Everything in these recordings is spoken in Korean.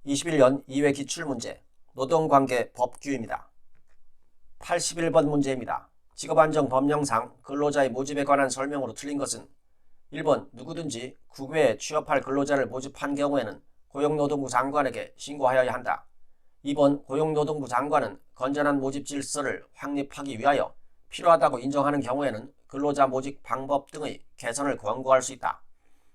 21년 2회 기출문제 노동관계 법규입니다. 81번 문제입니다. 직업안정 법령상 근로자의 모집에 관한 설명으로 틀린 것은 1번 누구든지 국외에 취업할 근로자를 모집한 경우에는 고용노동부 장관에게 신고하여야 한다. 2번 고용노동부 장관은 건전한 모집 질서를 확립하기 위하여 필요하다고 인정하는 경우에는 근로자 모집 방법 등의 개선을 권고할 수 있다.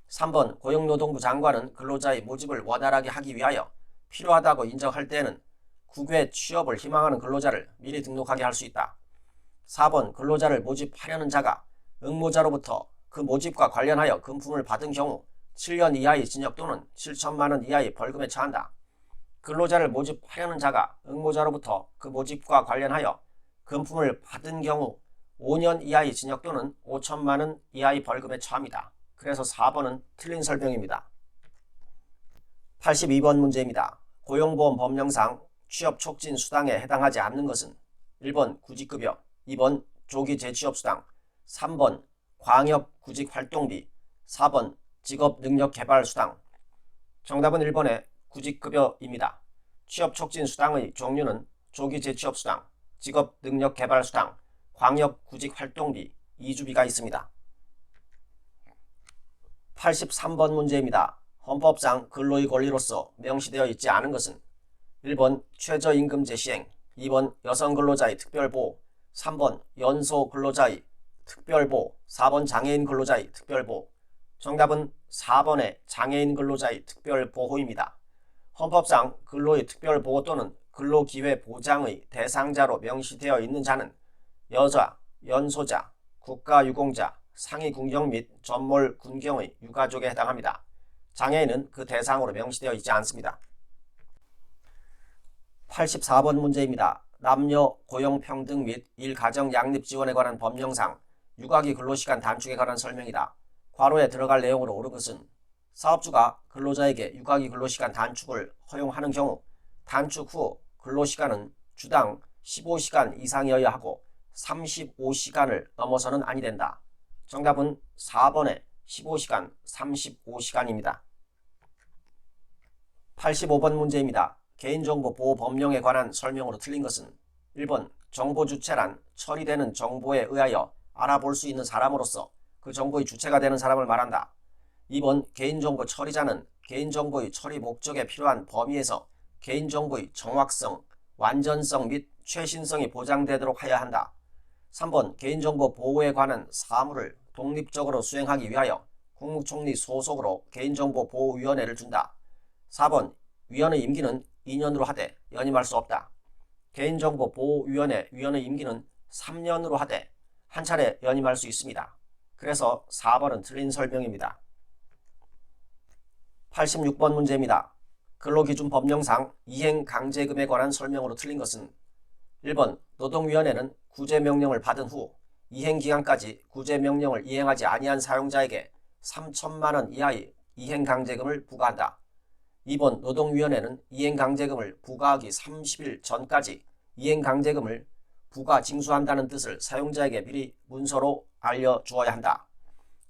3번 고용노동부 장관은 근로자의 모집을 원활하게 하기 위하여 필요하다고 인정할 때에는 국외 취업을 희망하는 근로자를 미리 등록하게 할 수 있다. 4번 근로자를 모집하려는 자가 응모자로부터 그 모집과 관련하여 금품을 받은 경우 7년 이하의 징역 또는 7천만 원 이하의 벌금에 처한다. 근로자를 모집하려는 자가 응모자로부터 그 모집과 관련하여 금품을 받은 경우 5년 이하의 징역 또는 5천만 원 이하의 벌금에 처합니다. 그래서 4번은 틀린 설명입니다. 82번 문제입니다. 고용보험 법령상 취업 촉진 수당에 해당하지 않는 것은 1번 구직급여, 2번 조기 재취업수당, 3번 광역 구직활동비, 4번 직업능력개발수당. 정답은 1번의 구직급여입니다. 취업 촉진 수당의 종류는 조기 재취업수당, 직업능력개발수당, 광역 구직활동비, 이주비가 있습니다. 83번 문제입니다. 헌법상 근로의 권리로서 명시되어 있지 않은 것은 1번 최저임금제 시행, 2번 여성근로자의 특별보호, 3번 연소근로자의 특별보호, 4번 장애인 근로자의 특별보호. 정답은 4번의 장애인 근로자의 특별보호입니다. 헌법상 근로의 특별보호 또는 근로기회 보장의 대상자로 명시되어 있는 자는 여자, 연소자, 국가유공자, 상위군경 및 전몰 군경의 유가족에 해당합니다. 장애인은 그 대상으로 명시되어 있지 않습니다. 84번 문제입니다. 남녀 고용평등 및 일가정 양립 지원에 관한 법령상 육아기 근로시간 단축에 관한 설명이다. 괄호에 들어갈 내용으로 옳은 것은 사업주가 근로자에게 육아기 근로시간 단축을 허용하는 경우 단축 후 근로시간은 주당 15시간 이상이어야 하고 35시간을 넘어서는 아니 된다. 정답은 4번의 15시간, 35시간입니다. 85번 문제입니다. 개인정보보호법령에 관한 설명으로 틀린 것은 1번 정보주체란 처리되는 정보에 의하여 알아볼 수 있는 사람으로서 그 정보의 주체가 되는 사람을 말한다. 2번 개인정보 처리자는 개인정보의 처리 목적에 필요한 범위에서 개인정보의 정확성, 완전성 및 최신성이 보장되도록 하여야 한다. 3번 개인정보 보호에 관한 사무를 독립적으로 수행하기 위하여 국무총리 소속으로 개인정보보호위원회를 준다. 4번 위원의 임기는 2년으로 하되 연임할 수 없다. 개인정보보호위원회 위원의 임기는 3년으로 하되 한 차례 연임할 수 있습니다. 그래서 4번은 틀린 설명입니다. 86번 문제입니다. 근로기준법령상 이행강제금에 관한 설명으로 틀린 것은 1번 노동위원회는 구제명령을 받은 후 이행기간까지 구제명령을 이행하지 아니한 사용자에게 3천만 원 이하의 이행강제금을 부과한다. 2번 노동위원회는 이행강제금을 부과하기 30일 전까지 이행강제금을 부과 징수한다는 뜻을 사용자에게 미리 문서로 알려주어야 한다.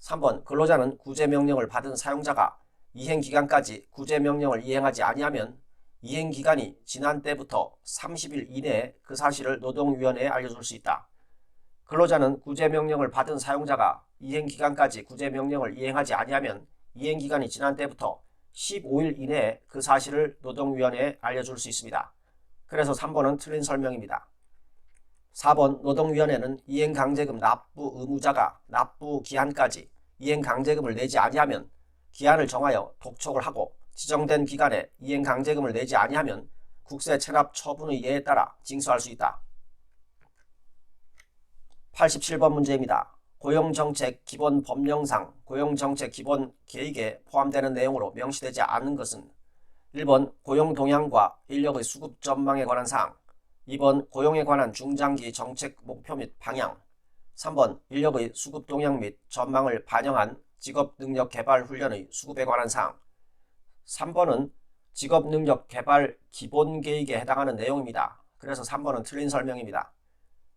3번 근로자는 구제명령을 받은 사용자가 이행기간까지 구제명령을 이행하지 아니하면 이행기간이 지난 때부터 30일 이내에 그 사실을 노동위원회에 알려줄 수 있다. 근로자는 구제명령을 받은 사용자가 이행기간까지 구제명령을 이행하지 아니하면 이행기간이 지난 때부터 15일 이내에 그 사실을 노동위원회에 알려줄 수 있습니다. 그래서 3번은 틀린 설명입니다. 4번 노동위원회는 이행강제금 납부 의무자가 납부 기한까지 이행강제금을 내지 아니하면 기한을 정하여 독촉을 하고 지정된 기간에 이행강제금을 내지 아니하면 국세 체납 처분의 예에 따라 징수할 수 있다. 87번 문제입니다. 고용정책 기본 법령상 고용정책 기본 계획에 포함되는 내용으로 명시되지 않은 것은 1번 고용동향과 인력의 수급 전망에 관한 사항, 2번 고용에 관한 중장기 정책 목표 및 방향, 3번 인력의 수급 동향 및 전망을 반영한 직업능력개발훈련의 수급에 관한 사항, 3번은 직업능력개발 기본계획에 해당하는 내용입니다. 그래서 3번은 틀린 설명입니다.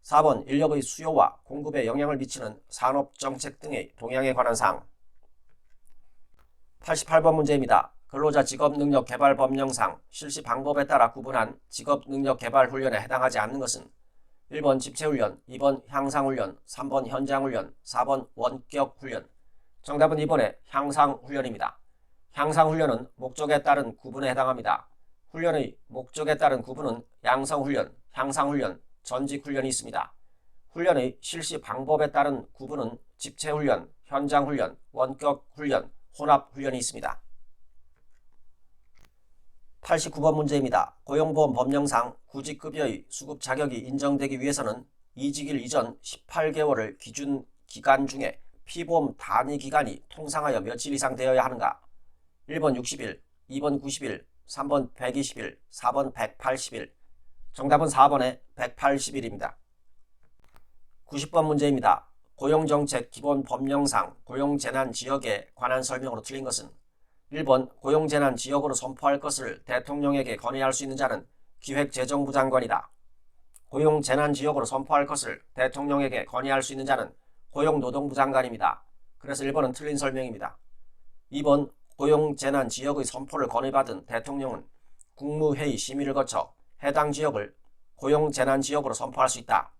4번 인력의 수요와 공급에 영향을 미치는 산업정책 등의 동향에 관한 사항. 88번 문제입니다. 근로자 직업능력개발법령상 실시 방법에 따라 구분한 직업능력개발훈련에 해당하지 않는 것은 1번 집체훈련, 2번 향상훈련, 3번 현장훈련, 4번 원격훈련. 정답은 2번의 향상훈련입니다. 향상훈련은 목적에 따른 구분에 해당합니다. 훈련의 목적에 따른 구분은 양성훈련, 향상훈련, 전직훈련이 있습니다. 훈련의 실시 방법에 따른 구분은 집체훈련, 현장훈련, 원격훈련, 혼합훈련이 있습니다. 89번 문제입니다. 고용보험 법령상 구직급여의 수급 자격이 인정되기 위해서는 이직일 이전 18개월을 기준 기간 중에 피보험 단위 기간이 통상하여 며칠 이상 되어야 하는가? 1번 60일, 2번 90일, 3번 120일, 4번 180일. 정답은 4번의 180일입니다. 90번 문제입니다. 고용정책 기본 법령상 고용재난지역에 관한 설명으로 틀린 것은 1번 고용재난지역으로 선포할 것을 대통령에게 건의할 수 있는 자는 기획재정부 장관이다. 고용재난지역으로 선포할 것을 대통령에게 건의할 수 있는 자는 고용노동부 장관입니다. 그래서 1번은 틀린 설명입니다. 2번 고용재난지역의 선포를 건의받은 대통령은 국무회의 심의를 거쳐 해당 지역을 고용재난지역으로 선포할 수 있다.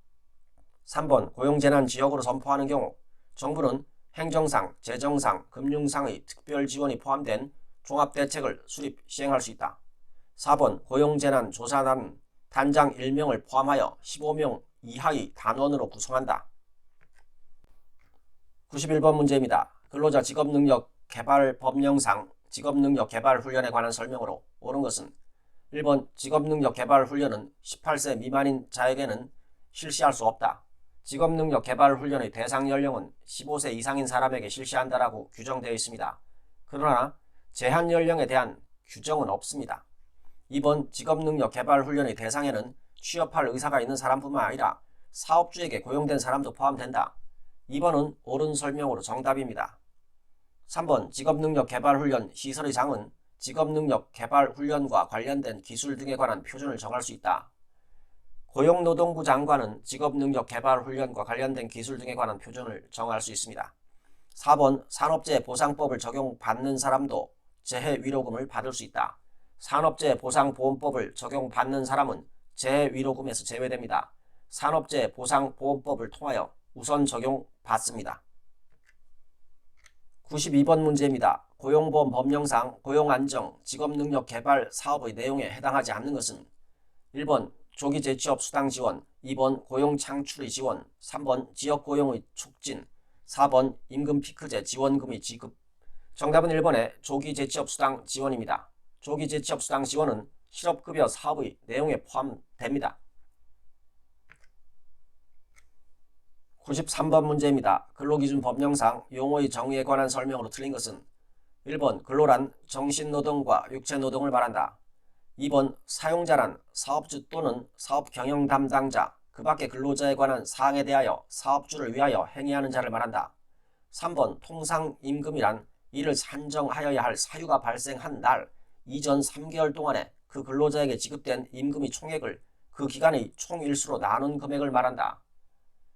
3번 고용재난지역으로 선포하는 경우 정부는 행정상, 재정상, 금융상의 특별 지원이 포함된 종합대책을 수립 시행할 수 있다. 4번 고용재난조사단은 단장 1명을 포함하여 15명 이하의 단원으로 구성한다. 91번 문제입니다. 근로자 직업능력 개발 법령상 직업능력 개발 훈련에 관한 설명으로 옳은 것은 1번 직업능력 개발 훈련은 18세 미만인 자에게는 실시할 수 없다. 직업능력 개발 훈련의 대상 연령은 15세 이상인 사람에게 실시한다라고 규정되어 있습니다. 그러나 제한 연령에 대한 규정은 없습니다. 2번 직업능력 개발 훈련의 대상에는 취업할 의사가 있는 사람뿐만 아니라 사업주에게 고용된 사람도 포함된다. 2번은 옳은 설명으로 정답입니다. 3번 직업능력 개발 훈련 시설의 장은 직업능력 개발 훈련과 관련된 기술 등에 관한 표준을 정할 수 있다. 고용노동부 장관은 직업능력 개발 훈련과 관련된 기술 등에 관한 표준을 정할 수 있습니다. 4번 산업재해 보상법을 적용받는 사람도 재해 위로금을 받을 수 있다. 산업재해 보상보험법을 적용받는 사람은 재해 위로금에서 제외됩니다. 산업재해 보상보험법을 통하여 우선 적용받습니다. 92번 문제입니다. 고용보험 법령상 고용안정, 직업능력 개발 사업의 내용에 해당하지 않는 것은 1번 조기 재취업 수당 지원, 2번 고용 창출의 지원, 3번 지역 고용의 촉진, 4번 임금 피크제 지원금의 지급. 정답은 1번의 조기 재취업 수당 지원입니다. 조기 재취업 수당 지원은 실업급여 사업의 내용에 포함됩니다. 93번 문제입니다. 근로기준 법령상 용어의 정의에 관한 설명으로 틀린 것은 1번 근로란 정신노동과 육체노동을 말한다. 2번 사용자란 사업주 또는 사업 경영 담당자, 그 밖의 근로자에 관한 사항에 대하여 사업주를 위하여 행위하는 자를 말한다. 3번 통상임금이란 이를 산정하여야 할 사유가 발생한 날 이전 3개월 동안에 그 근로자에게 지급된 임금의 총액을 그 기간의 총일수로 나눈 금액을 말한다.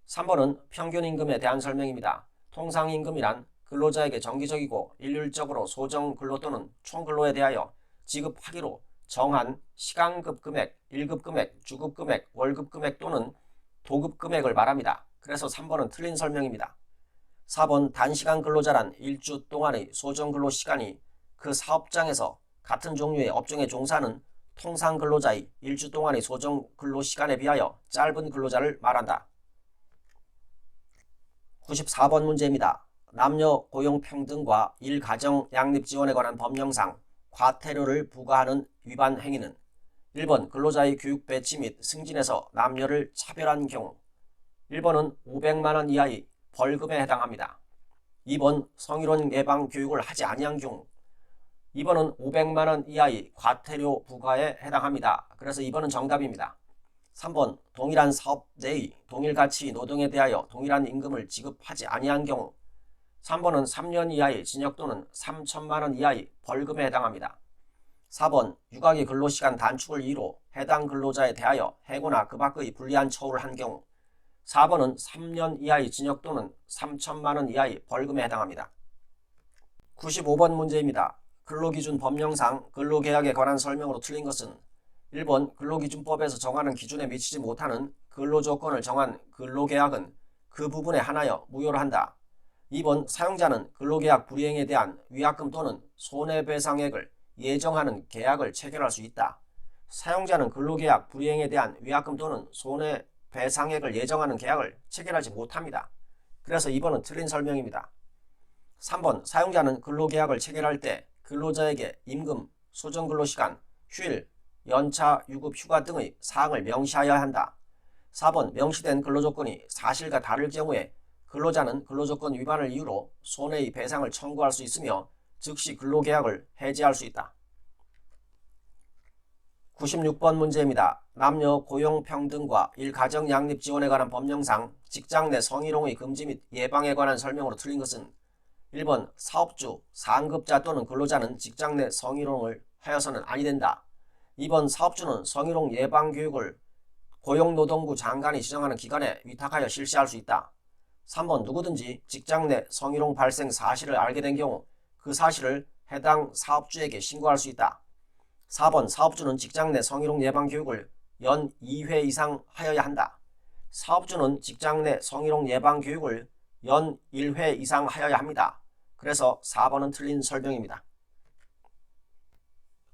3번은 평균임금에 대한 설명입니다. 통상임금이란 근로자에게 정기적이고 일률적으로 소정 근로 또는 총근로에 대하여 지급하기로 정한 시간급 금액, 1급 금액, 주급 금액, 월급 금액 또는 도급 금액을 말합니다. 그래서 3번은 틀린 설명입니다. 4번 단시간 근로자란 일주 동안의 소정 근로 시간이 그 사업장에서 같은 종류의 업종에 종사하는 통상 근로자의 일주 동안의 소정 근로 시간에 비하여 짧은 근로자를 말한다. 94번 문제입니다. 남녀 고용평등과 일가정 양립지원에 관한 법령상 과태료를 부과하는 위반 행위는 1번 근로자의 교육 배치 및 승진에서 남녀를 차별한 경우, 1번은 500만원 이하의 벌금에 해당합니다. 2번 성희롱 예방 교육을 하지 아니한 경우, 2번은 500만원 이하의 과태료 부과에 해당합니다. 그래서 2번은 정답입니다. 3번 동일한 사업 내의 동일 가치 노동에 대하여 동일한 임금을 지급하지 아니한 경우, 3번은 3년 이하의 징역 또는 3천만원 이하의 벌금에 해당합니다. 4번 유가기 근로시간 단축을 이유로 해당 근로자에 대하여 해고나 그 밖의 불리한 처우를 한 경우, 4번은 3년 이하의 징역 또는 3천만원 이하의 벌금에 해당합니다. 95번 문제입니다. 근로기준 법령상 근로계약에 관한 설명으로 틀린 것은 1번 근로기준법에서 정하는 기준에 미치지 못하는 근로조건을 정한 근로계약은 그 부분에 한하여 무효로 한다. 2번 사용자는 근로계약 불이행에 대한 위약금 또는 손해배상액을 예정하는 계약을 체결할 수 있다. 사용자는 근로계약 불이행에 대한 위약금 또는 손해배상액을 예정하는 계약을 체결하지 못합니다. 그래서 2번은 틀린 설명입니다. 3번 사용자는 근로계약을 체결할 때 근로자에게 임금, 소정근로시간, 휴일, 연차, 유급, 휴가 등의 사항을 명시하여야 한다. 4번 명시된 근로조건이 사실과 다를 경우에 근로자는 근로조건 위반을 이유로 손해의 배상을 청구할 수 있으며 즉시 근로계약을 해지할 수 있다. 96번 문제입니다. 남녀 고용평등과 일가정 양립 지원에 관한 법령상 직장 내 성희롱의 금지 및 예방에 관한 설명으로 틀린 것은 1번 사업주, 상급자 또는 근로자는 직장 내 성희롱을 하여서는 아니 된다. 2번 사업주는 성희롱 예방 교육을 고용노동부 장관이 지정하는 기관에 위탁하여 실시할 수 있다. 3번 누구든지 직장 내 성희롱 발생 사실을 알게 된 경우 그 사실을 해당 사업주에게 신고할 수 있다. 4번 사업주는 직장 내 성희롱 예방 교육을 연 2회 이상 하여야 한다. 사업주는 직장 내 성희롱 예방 교육을 연 1회 이상 하여야 합니다. 그래서 4번은 틀린 설명입니다.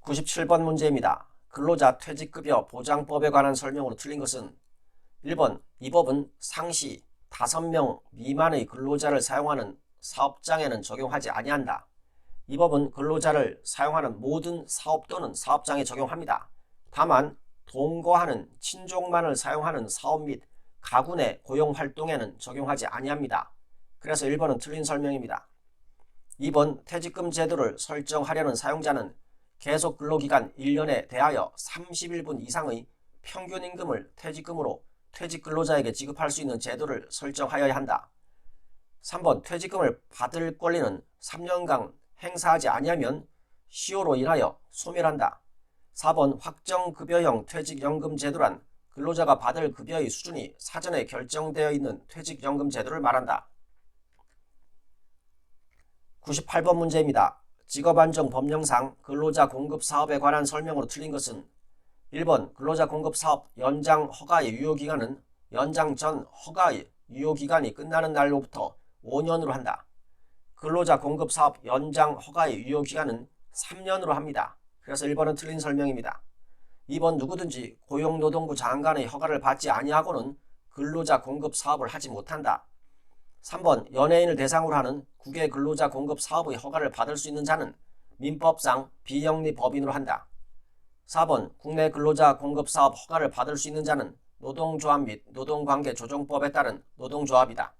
97번 문제입니다. 근로자 퇴직급여 보장법에 관한 설명으로 틀린 것은 1번 이 법은 상시 5명 미만의 근로자를 사용하는 사업장에는 적용하지 아니한다. 이 법은 근로자를 사용하는 모든 사업 또는 사업장에 적용합니다. 다만 동거하는 친족만을 사용하는 사업 및 가구 내 고용활동에는 적용하지 아니합니다. 그래서 1번은 틀린 설명입니다. 2번 퇴직금 제도를 설정하려는 사용자는 계속 근로기간 1년에 대하여 31분 이상의 평균 임금을 퇴직금으로 퇴직 근로자에게 지급할 수 있는 제도를 설정하여야 한다. 3번 퇴직금을 받을 권리는 3년간 행사하지 아니하면 시효로 인하여 소멸한다. 4번 확정급여형 퇴직연금 제도란 근로자가 받을 급여의 수준이 사전에 결정되어 있는 퇴직연금 제도를 말한다. 98번 문제입니다. 직업안정법령상 근로자 공급사업에 관한 설명으로 틀린 것은 1번 근로자 공급사업 연장 허가의 유효기간은 연장 전 허가의 유효기간이 끝나는 날로부터 5년으로 한다. 근로자 공급사업 연장 허가의 유효기간은 3년으로 합니다. 그래서 1번은 틀린 설명입니다. 2번 누구든지 고용노동부 장관의 허가를 받지 아니하고는 근로자 공급사업을 하지 못한다. 3번 연예인을 대상으로 하는 국외 근로자 공급 사업의 허가를 받을 수 있는 자는 민법상 비영리 법인으로 한다. 4번 국내 근로자 공급 사업 허가를 받을 수 있는 자는 노동조합 및 노동관계조정법에 따른 노동조합이다.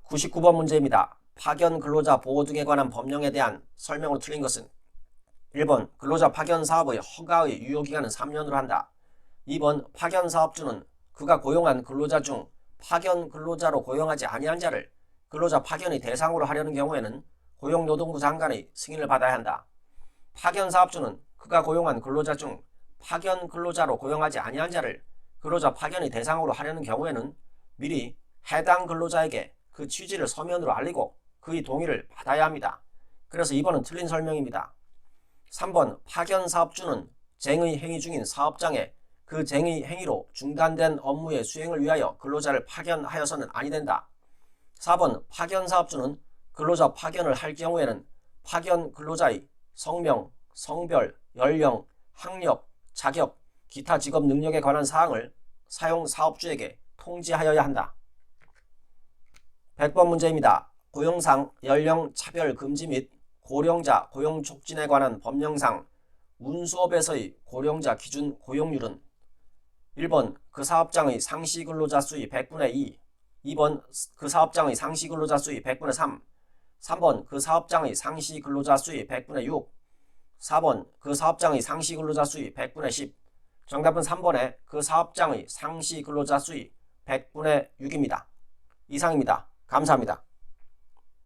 99번 문제입니다. 파견 근로자 보호 등에 관한 법령에 대한 설명으로 틀린 것은 1번 근로자 파견 사업의 허가의 유효기간은 3년으로 한다. 2번 파견 사업주는 그가 고용한 근로자 중 파견 근로자로 고용하지 아니한 자를 근로자 파견의 대상으로 하려는 경우에는 고용노동부 장관의 승인을 받아야 한다. 파견 사업주는 그가 고용한 근로자 중 파견 근로자로 고용하지 아니한 자를 근로자 파견의 대상으로 하려는 경우에는 미리 해당 근로자에게 그 취지를 서면으로 알리고 그의 동의를 받아야 합니다. 그래서 2번은 틀린 설명입니다. 3번 파견 사업주는 쟁의 행위 중인 사업장에 그 쟁의 행위로 중단된 업무의 수행을 위하여 근로자를 파견하여서는 아니 된다. 4번 파견 사업주는 근로자 파견을 할 경우에는 파견 근로자의 성명, 성별, 연령, 학력, 자격, 기타 직업 능력에 관한 사항을 사용 사업주에게 통지하여야 한다. 100번 문제입니다. 고용상 연령 차별 금지 및 고령자 고용 촉진에 관한 법령상 운수업에서의 고령자 기준 고용률은 1번 그 사업장의 상시 근로자 수의 100분의 2, 2번 그 사업장의 상시 근로자 수의 100분의 3, 3번 그 사업장의 상시 근로자 수의 100분의 6, 4번 그 사업장의 상시 근로자 수의 100분의 10. 정답은 3번의 그 사업장의 상시 근로자 수의 100분의 6입니다. 이상입니다. 감사합니다.